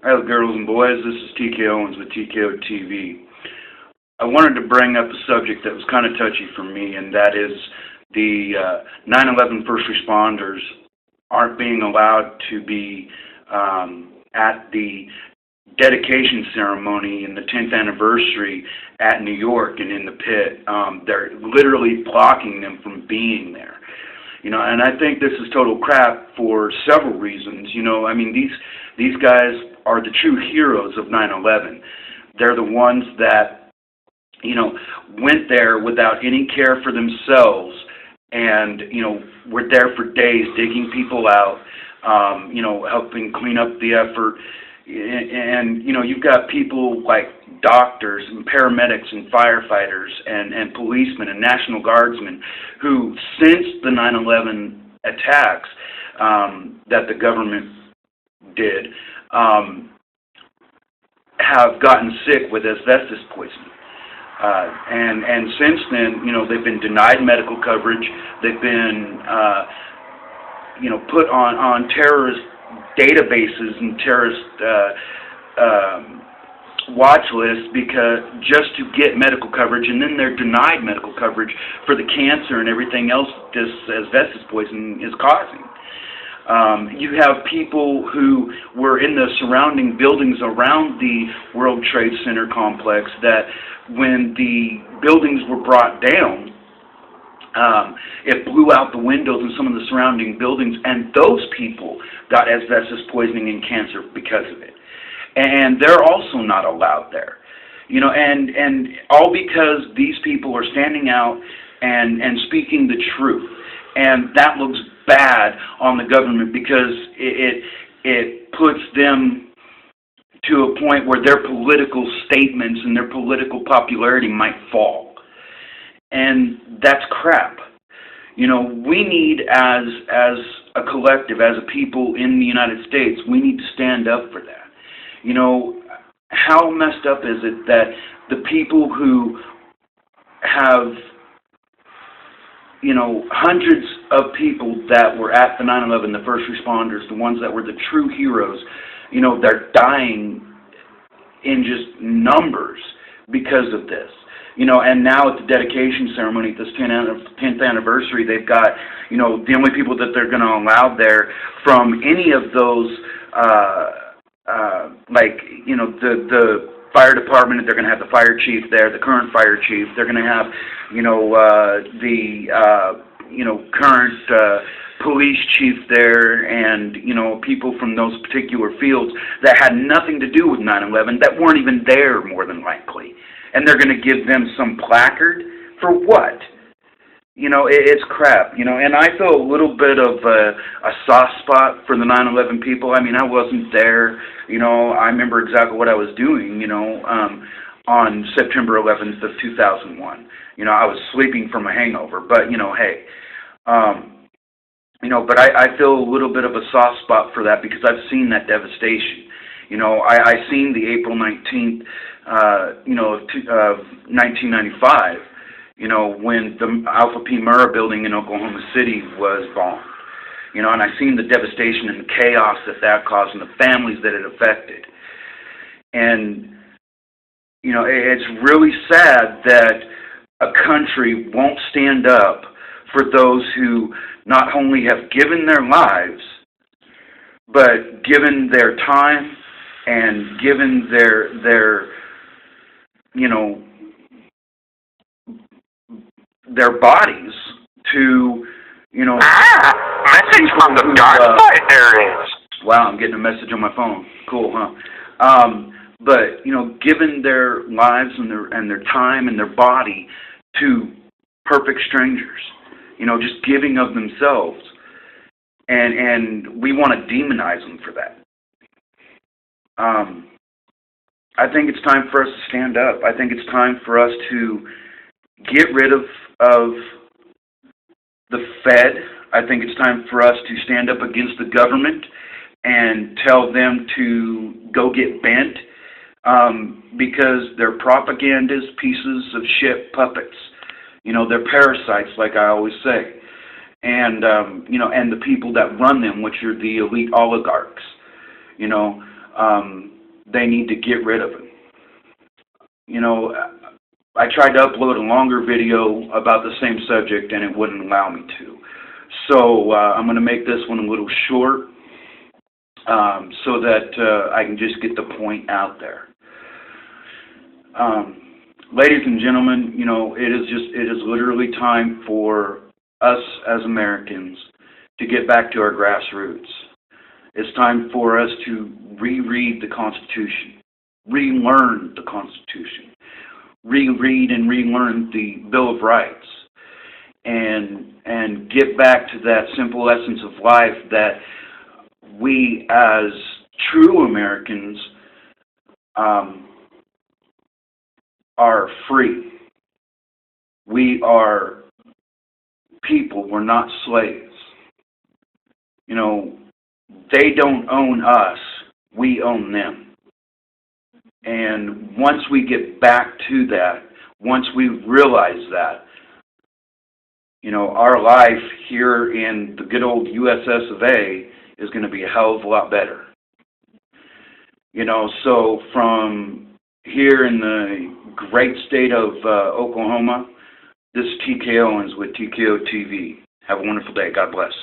Hello, girls and boys. This is TKO'D with TKO'D TV. I wanted to bring up a subject that was kind of touchy for me, and that is the 9/11 first responders aren't being allowed to be at the dedication ceremony in the 10th anniversary at New York and in the pit. They're literally blocking them from being there. And I think this is total crap for several reasons. I mean, these guys are the true heroes of 9/11. They're the ones that, went there without any care for themselves and, were there for days digging people out, helping clean up the effort. And you've got people like doctors and paramedics and firefighters and policemen and National Guardsmen who, since the 9/11 attacks that the government did, have gotten sick with asbestos poisoning. And since then, they've been denied medical coverage. They've been, put on terrorist databases and terrorist watch lists just to get medical coverage, and then they're denied medical coverage for the cancer and everything else this asbestos poisoning is causing. You have people who were in the surrounding buildings around the World Trade Center complex that when the buildings were brought down, it blew out the windows in some of the surrounding buildings, and those people got asbestos poisoning and cancer because of it. And they're also not allowed there. And all because these people are standing out and speaking the truth. And that looks bad on the government because it puts them to a point where their political statements and their political popularity might fall. And that's crap. We need, as a collective, as a people in the United States, we need to stand up for that. How messed up is it that the people who have, hundreds of people that were at the 9/11, the first responders, the ones that were the true heroes, they're dying in just numbers because of this. And now at the dedication ceremony, this 10th anniversary, they've got, the only people that they're going to allow there from any of those, the fire department, they're going to have the fire chief there, the current fire chief. They're going to have, current police chief there, and, people from those particular fields that had nothing to do with 9/11, that weren't even there more than likely. And they're going to give them some placard for what? It's crap, and I feel a little bit of a soft spot for the 9/11 people. I mean, I wasn't there, I remember exactly what I was doing, on September 11th of 2001. I was sleeping from a hangover, but, hey, but I feel a little bit of a soft spot for that because I've seen that devastation. I seen the April 19th, of 1995, when the Alpha P. Murrah building in Oklahoma City was bombed. And I seen the devastation and the chaos that caused and the families that it affected. And, it's really sad that a country won't stand up for those who not only have given their lives, but given their time and given their bodies to, message from the dark side there is. Wow, I'm getting a message on my phone. Cool, huh? But, given their lives and their time and their body to perfect strangers, just giving of themselves. And we want to demonize them for that. I think it's time for us to stand up. I think it's time for us to get rid of the Fed. I think it's time for us to stand up against the government and tell them to go get bent, because they're propagandist pieces of shit puppets. They're parasites, like I always say. And, and the people that run them, which are the elite oligarchs. they need to get rid of it. You know, I tried to upload a longer video about the same subject and it wouldn't allow me to. So I'm going to make this one a little short so that I can just get the point out there. Ladies and gentlemen, you know, it is literally time for us as Americans to get back to our grassroots. It's time for us to reread the Constitution, relearn the Constitution, reread and relearn the Bill of Rights, and get back to that simple essence of life that we as true Americans are free. We are people. We're not slaves. You know, they don't own us. We own them. And once we get back to that, once we realize that, you know, our life here in the good old USS of A is going to be a hell of a lot better. You know, so from here in the great state of Oklahoma, this is TK Owens with TKO'D TV. Have a wonderful day. God bless.